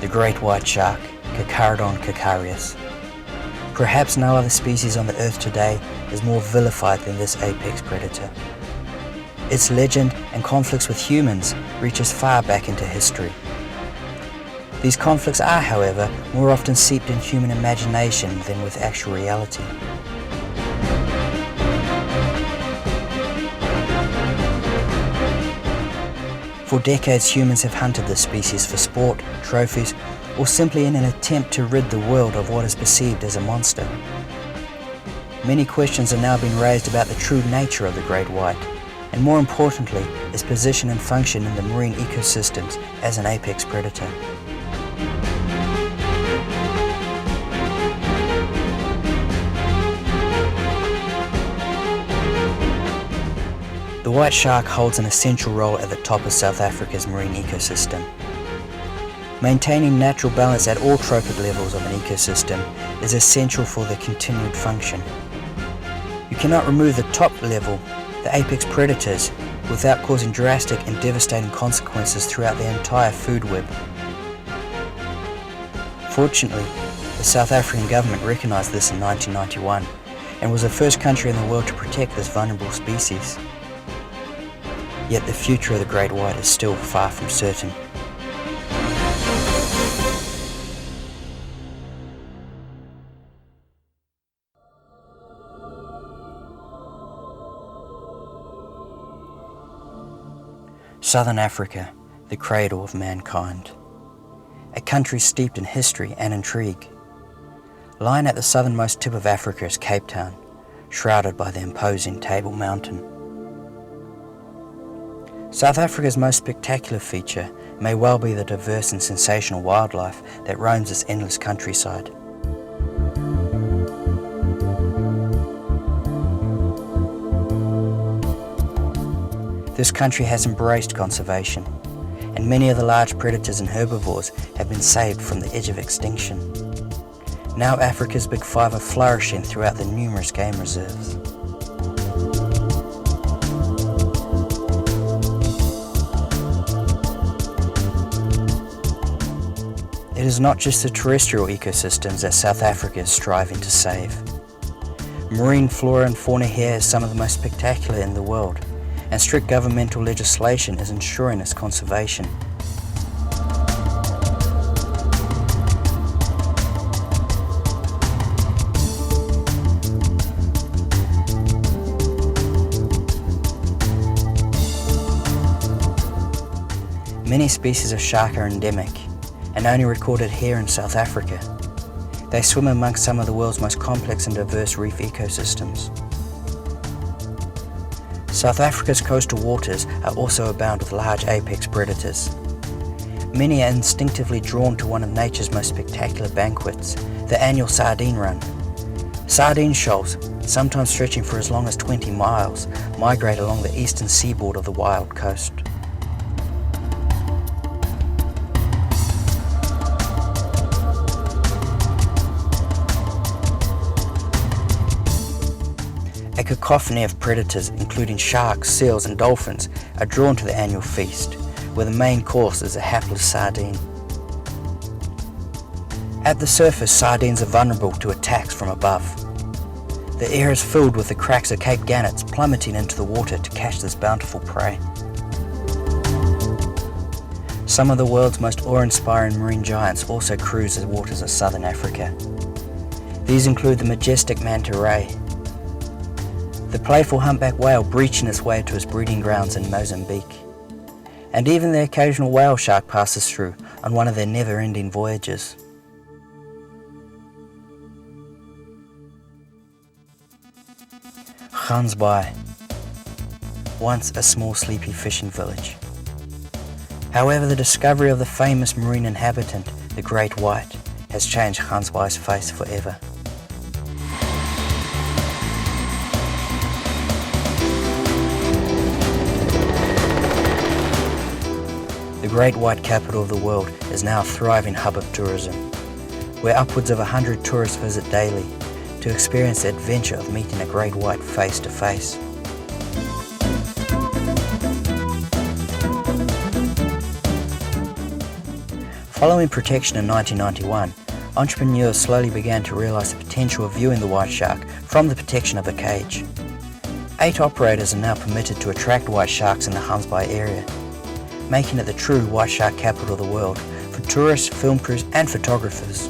the great white shark, Carcharodon carcharias. Perhaps no other species on the earth today is more vilified than this apex predator. Its legend and conflicts with humans reaches far back into history. These conflicts are, however, more often seeped in human imagination than with actual reality. For decades, humans have hunted this species for sport, trophies, or simply in an attempt to rid the world of what is perceived as a monster. Many questions are now being raised about the true nature of the great white, and more importantly, its position and function in the marine ecosystems as an apex predator. The white shark holds an essential role at the top of South Africa's marine ecosystem. Maintaining natural balance at all trophic levels of an ecosystem is essential for the continued function. You cannot remove the top level, the apex predators, without causing drastic and devastating consequences throughout the entire food web. Fortunately, the South African government recognised this in 1991 and was the first country in the world to protect this vulnerable species. Yet the future of the great white is still far from certain. Southern Africa, the cradle of mankind. A country steeped in history and intrigue. Lying at the southernmost tip of Africa is Cape Town, shrouded by the imposing Table Mountain. South Africa's most spectacular feature may well be the diverse and sensational wildlife that roams its endless countryside. This country has embraced conservation, and many of the large predators and herbivores have been saved from the edge of extinction. Now Africa's Big Five are flourishing throughout the numerous game reserves. It is not just the terrestrial ecosystems that South Africa is striving to save. Marine flora and fauna here is some of the most spectacular in the world, and strict governmental legislation is ensuring its conservation. Many species of shark are endemic and only recorded here in South Africa. They swim amongst some of the world's most complex and diverse reef ecosystems. South Africa's coastal waters are also abound with large apex predators. Many are instinctively drawn to one of nature's most spectacular banquets, the annual sardine run. Sardine shoals, sometimes stretching for as long as 20 miles, migrate along the eastern seaboard of the wild coast. A cacophony of predators, including sharks, seals and dolphins, are drawn to the annual feast, where the main course is a hapless sardine. At the surface, sardines are vulnerable to attacks from above. The air is filled with the cracks of Cape gannets plummeting into the water to catch this bountiful prey. Some of the world's most awe-inspiring marine giants also cruise the waters of southern Africa. These include the majestic manta ray, the playful humpback whale breaching its way to its breeding grounds in Mozambique, and even the occasional whale shark passes through on one of their never-ending voyages. Gansbaai, once a small sleepy fishing village. However, the discovery of the famous marine inhabitant, the great white, has changed Gansbaai's face forever. The great white capital of the world is now a thriving hub of tourism, where upwards of 100 tourists visit daily to experience the adventure of meeting a great white face to face. Following protection in 1991, entrepreneurs slowly began to realize the potential of viewing the white shark from the protection of a cage. 8 operators are now permitted to attract white sharks in the Hunts Bay area, making it the true white shark capital of the world for tourists, film crews and photographers.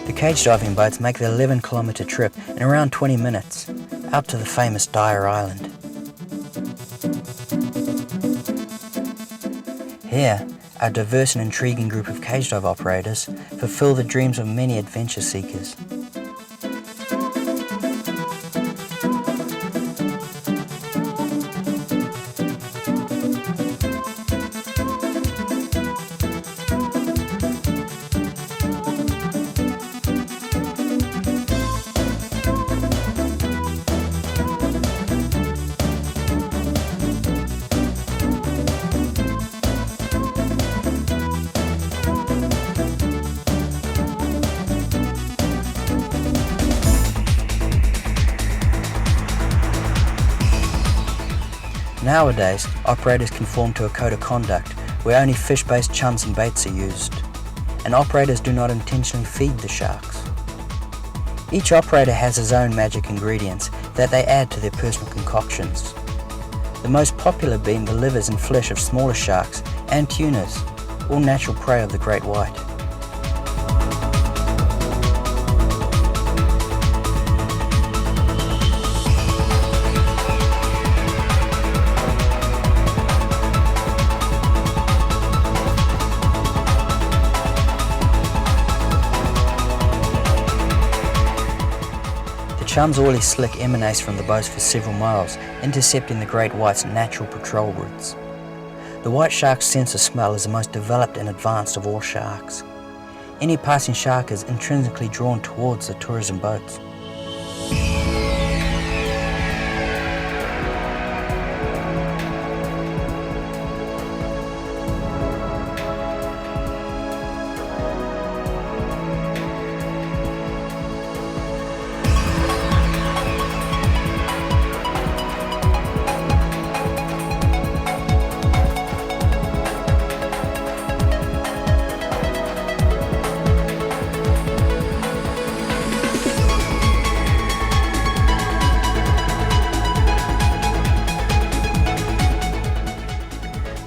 The cage diving boats make the 11-kilometre trip in around 20 minutes, out to the famous Dyer Island. Here, a diverse and intriguing group of cage dive operators fulfill the dreams of many adventure seekers. Nowadays, operators conform to a code of conduct where only fish-based chums and baits are used, and operators do not intentionally feed the sharks. Each operator has his own magic ingredients that they add to their personal concoctions, the most popular being the livers and flesh of smaller sharks and tunas, all natural prey of the great white. The chum's oily slick emanates from the boats for several miles, intercepting the great white's natural patrol routes. The white shark's sense of smell is the most developed and advanced of all sharks. Any passing shark is intrinsically drawn towards the tourism boats.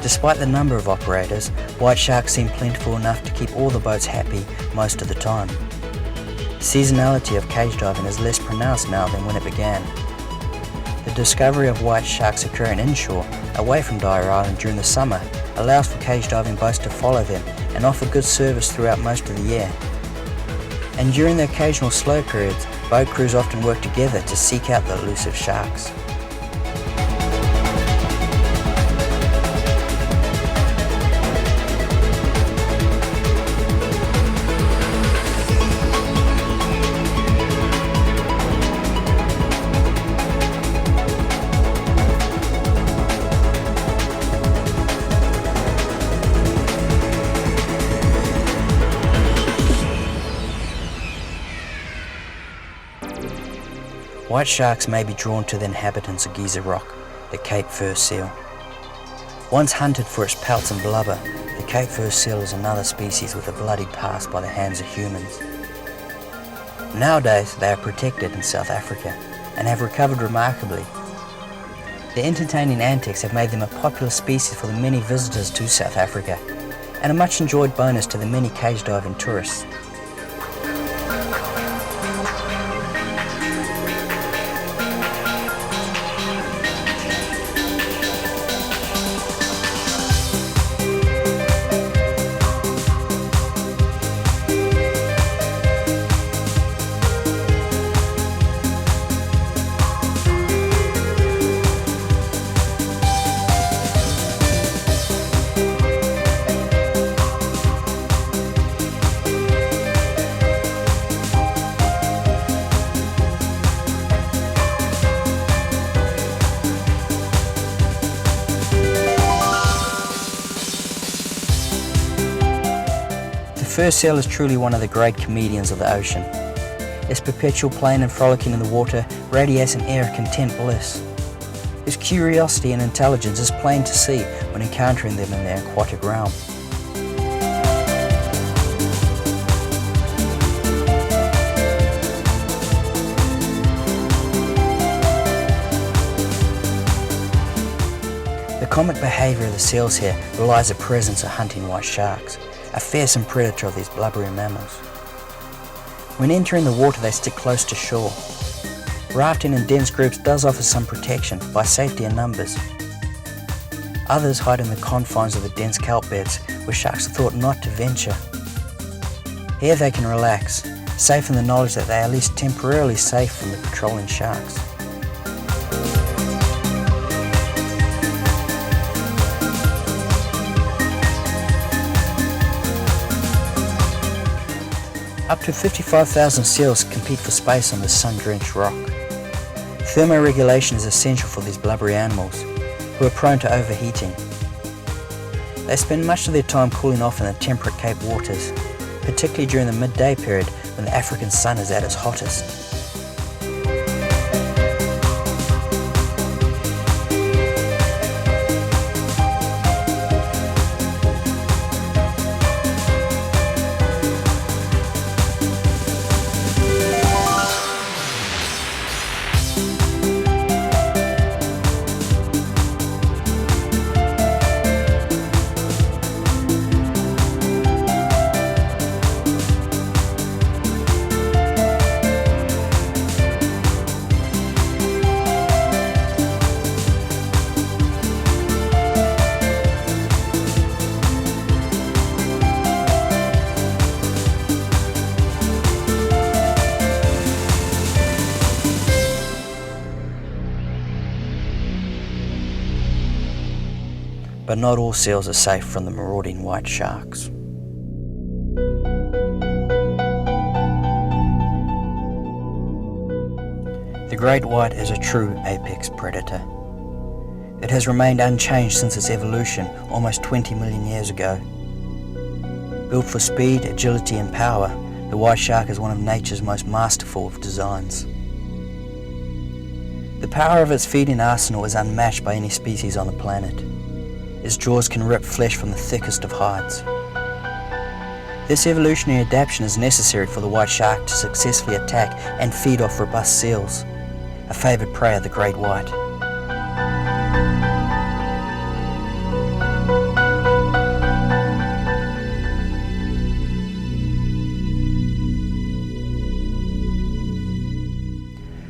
Despite the number of operators, white sharks seem plentiful enough to keep all the boats happy most of the time. Seasonality of cage diving is less pronounced now than when it began. The discovery of white sharks occurring inshore, away from Dyer Island during the summer, allows for cage diving boats to follow them and offer good service throughout most of the year. And during the occasional slow periods, boat crews often work together to seek out the elusive sharks. White sharks may be drawn to the inhabitants of Giza Rock, the Cape Fur seal. Once hunted for its pelts and blubber, the Cape Fur seal is another species with a bloody past by the hands of humans. Nowadays, they are protected in South Africa and have recovered remarkably. Their entertaining antics have made them a popular species for the many visitors to South Africa, and a much enjoyed bonus to the many cage diving tourists. The fur seal is truly one of the great comedians of the ocean. Its perpetual playing and frolicking in the water radiates an air of content bliss. His curiosity and intelligence is plain to see when encountering them in their aquatic realm. The comic behaviour of the seals here belies the presence of hunting white sharks, a fearsome predator of these blubbery mammals. When entering the water, they stick close to shore. Rafting in dense groups does offer some protection by safety in numbers. Others hide in the confines of the dense kelp beds where sharks are thought not to venture. Here they can relax, safe in the knowledge that they are at least temporarily safe from the patrolling sharks. Up to 55,000 seals compete for space on this sun-drenched rock. Thermoregulation is essential for these blubbery animals, who are prone to overheating. They spend much of their time cooling off in the temperate Cape waters, particularly during the midday period when the African sun is at its hottest. But not all seals are safe from the marauding white sharks. The great white is a true apex predator. It has remained unchanged since its evolution almost 20 million years ago. Built for speed, agility and power, the white shark is one of nature's most masterful of designs. The power of its feeding arsenal is unmatched by any species on the planet. Its jaws can rip flesh from the thickest of hides. This evolutionary adaptation is necessary for the white shark to successfully attack and feed off robust seals, a favoured prey of the great white.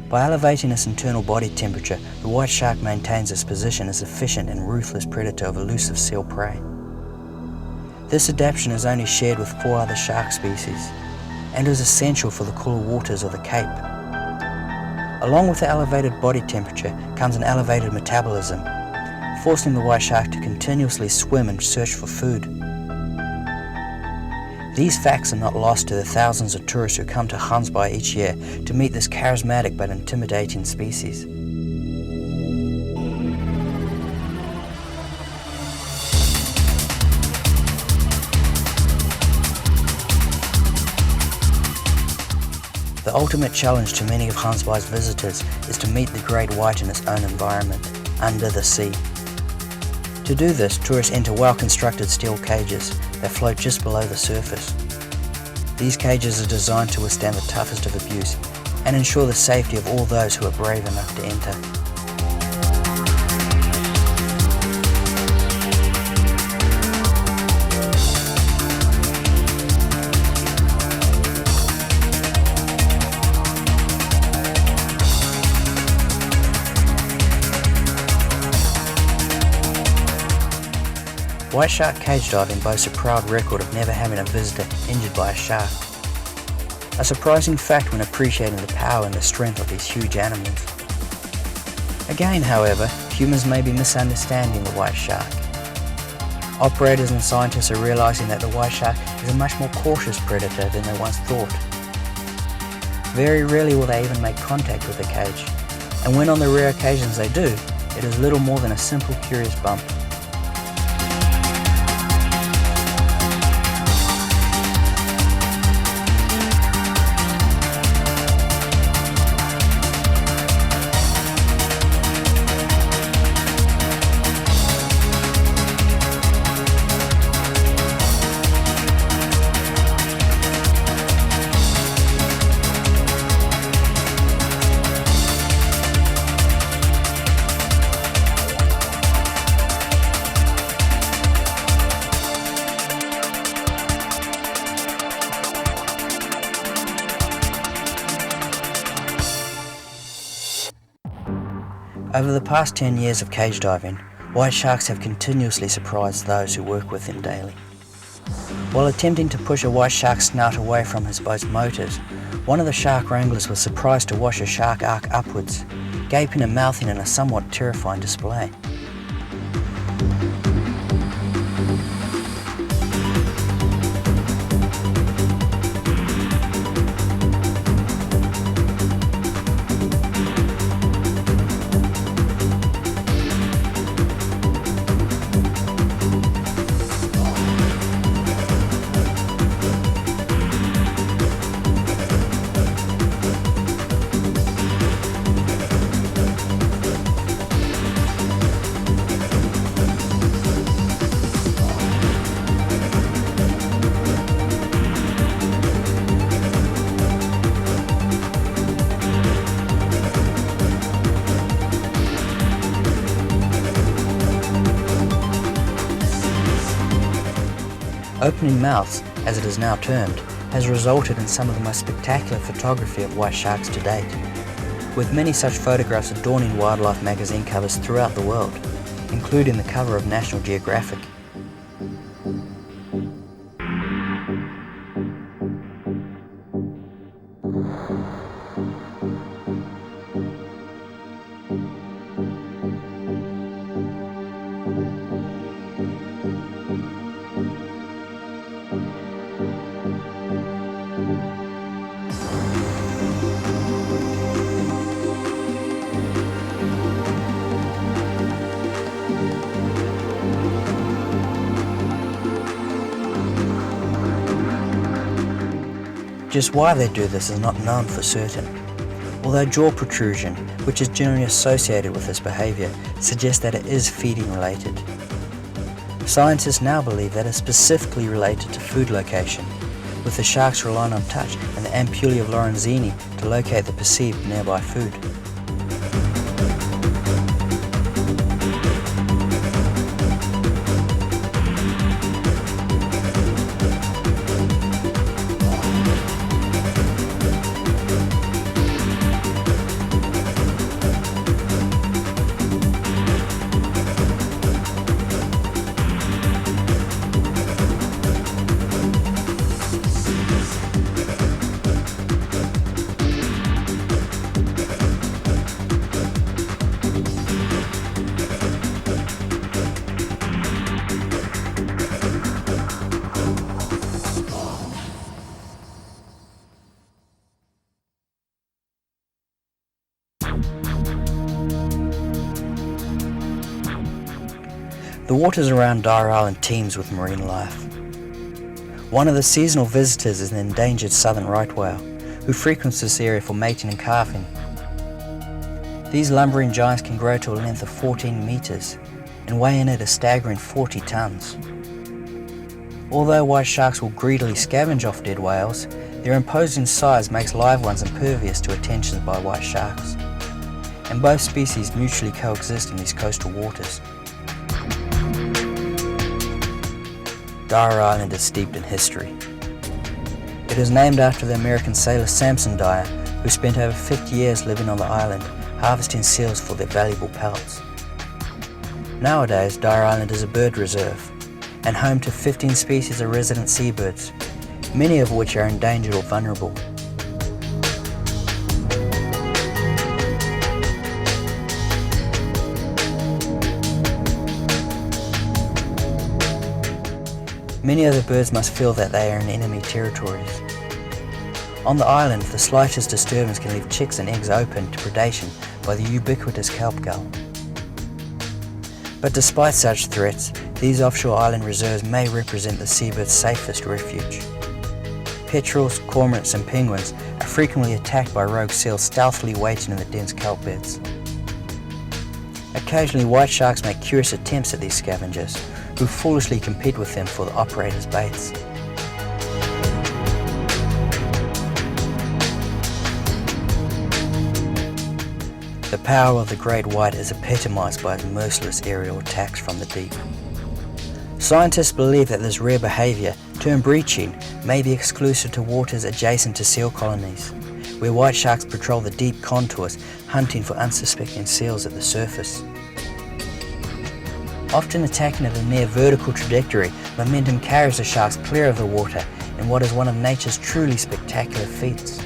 By elevating its internal body temperature, the white shark maintains its position as efficient and ruthless predator of elusive seal prey. This adaptation is only shared with 4 other shark species, and is essential for the cooler waters of the Cape. Along with the elevated body temperature comes an elevated metabolism, forcing the white shark to continuously swim and search for food. These facts are not lost to the thousands of tourists who come to Gansbaai each year to meet this charismatic but intimidating species. The ultimate challenge to many of Gansbaai's visitors is to meet the great white in its own environment, under the sea. To do this, tourists enter well-constructed steel cages that float just below the surface. These cages are designed to withstand the toughest of abuse and ensure the safety of all those who are brave enough to enter. White shark cage diving boasts a proud record of never having a visitor injured by a shark. A surprising fact when appreciating the power and the strength of these huge animals. Again, however, humans may be misunderstanding the white shark. Operators and scientists are realizing that the white shark is a much more cautious predator than they once thought. Very rarely will they even make contact with the cage, and when on the rare occasions they do, it is little more than a simple curious bump. Over the past 10 years of cage diving, white sharks have continuously surprised those who work with them daily. While attempting to push a white shark's snout away from his boat's motors, one of the shark wranglers was surprised to watch a shark arc upwards, gaping and mouthing in a somewhat terrifying display. Opening mouths, as it is now termed, has resulted in some of the most spectacular photography of white sharks to date, with many such photographs adorning wildlife magazine covers throughout the world, including the cover of National Geographic. Just why they do this is not known for certain, although jaw protrusion, which is generally associated with this behaviour, suggests that it is feeding related. Scientists now believe that it is specifically related to food location, with the sharks relying on touch and the ampullae of Lorenzini to locate the perceived nearby food. The waters around Dyer Island teems with marine life. One of the seasonal visitors is an endangered southern right whale, who frequents this area for mating and calving. These lumbering giants can grow to a length of 14 meters and weigh in at a staggering 40 tons. Although white sharks will greedily scavenge off dead whales, their imposing size makes live ones impervious to attentions by white sharks, and both species mutually coexist in these coastal waters. Dyer Island is steeped in history. It is named after the American sailor Samson Dyer, who spent over 50 years living on the island, harvesting seals for their valuable pelts. Nowadays, Dyer Island is a bird reserve and home to 15 species of resident seabirds, many of which are endangered or vulnerable. Many of the birds must feel that they are in enemy territories. On the island, the slightest disturbance can leave chicks and eggs open to predation by the ubiquitous kelp gull. But despite such threats, these offshore island reserves may represent the seabird's safest refuge. Petrels, cormorants and penguins are frequently attacked by rogue seals stealthily waiting in the dense kelp beds. Occasionally, white sharks make curious attempts at these scavengers, who foolishly compete with them for the operators' baits. The power of the great white is epitomised by its merciless aerial attacks from the deep. Scientists believe that this rare behaviour, termed breaching, may be exclusive to waters adjacent to seal colonies, where white sharks patrol the deep contours, hunting for unsuspecting seals at the surface. Often attacking at a near vertical trajectory, momentum carries the sharks clear of the water in what is one of nature's truly spectacular feats.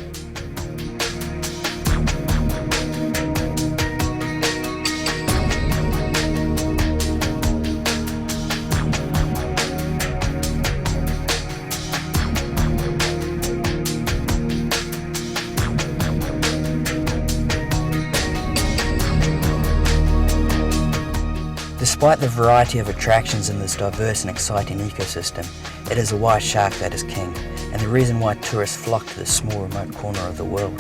Despite the variety of attractions in this diverse and exciting ecosystem, it is the white shark that is king, and the reason why tourists flock to this small remote corner of the world.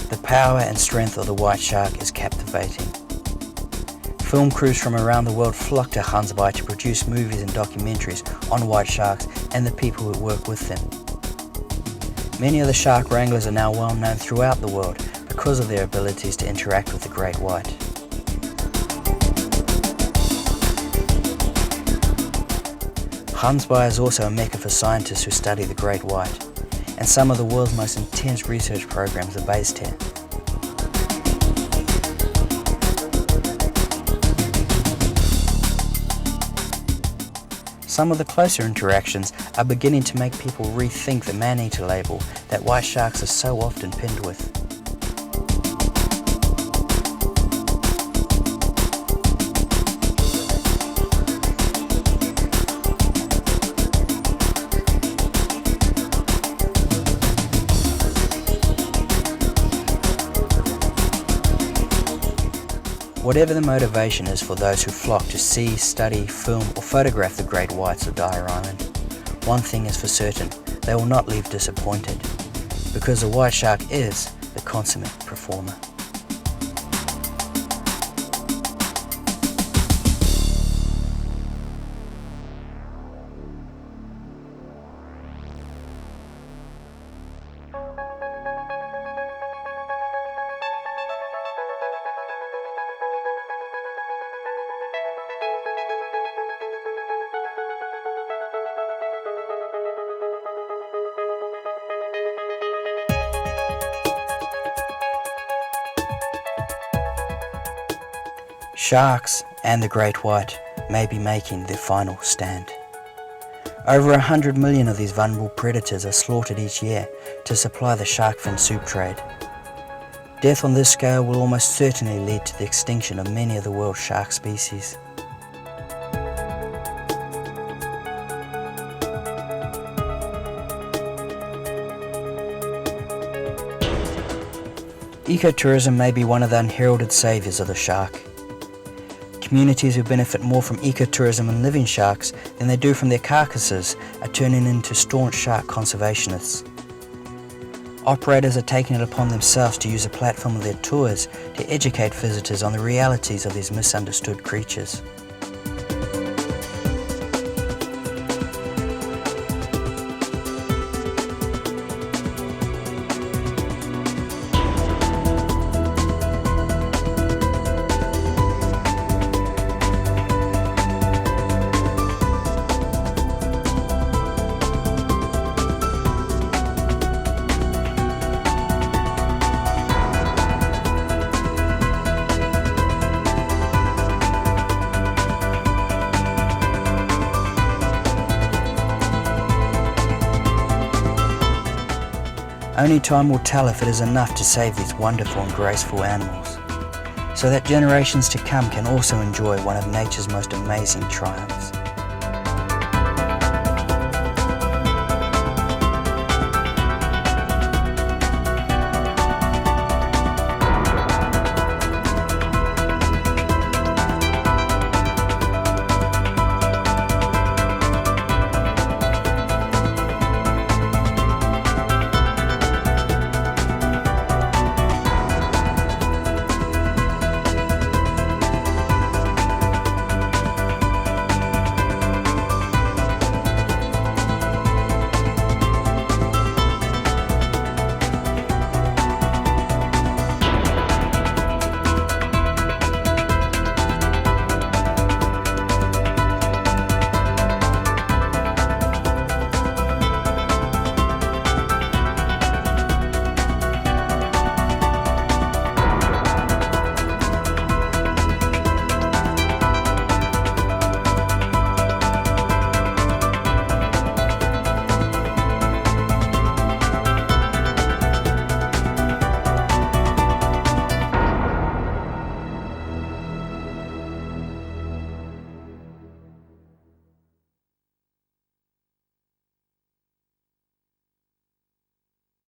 The power and strength of the white shark is captivating. Film crews from around the world flock to Huntsby to produce movies and documentaries on white sharks and the people who work with them. Many of the shark wranglers are now well known throughout the world because of their abilities to interact with the great white. Huntsby is also a mecca for scientists who study the great white, and some of the world's most intense research programs are based here. Some of the closer interactions are beginning to make people rethink the man-eater label that white sharks are so often pinned with. Whatever the motivation is for those who flock to see, study, film or photograph the great whites of Dyer Island, one thing is for certain, they will not leave disappointed, because the white shark is the consummate performer. Sharks and the great white may be making their final stand. Over 100 million of these vulnerable predators are slaughtered each year to supply the shark fin soup trade. Death on this scale will almost certainly lead to the extinction of many of the world's shark species. Ecotourism may be one of the unheralded saviours of the shark. Communities who benefit more from ecotourism and living sharks than they do from their carcasses are turning into staunch shark conservationists. Operators are taking it upon themselves to use a platform of their tours to educate visitors on the realities of these misunderstood creatures. Only time will tell if it is enough to save these wonderful and graceful animals, so that generations to come can also enjoy one of nature's most amazing triumphs.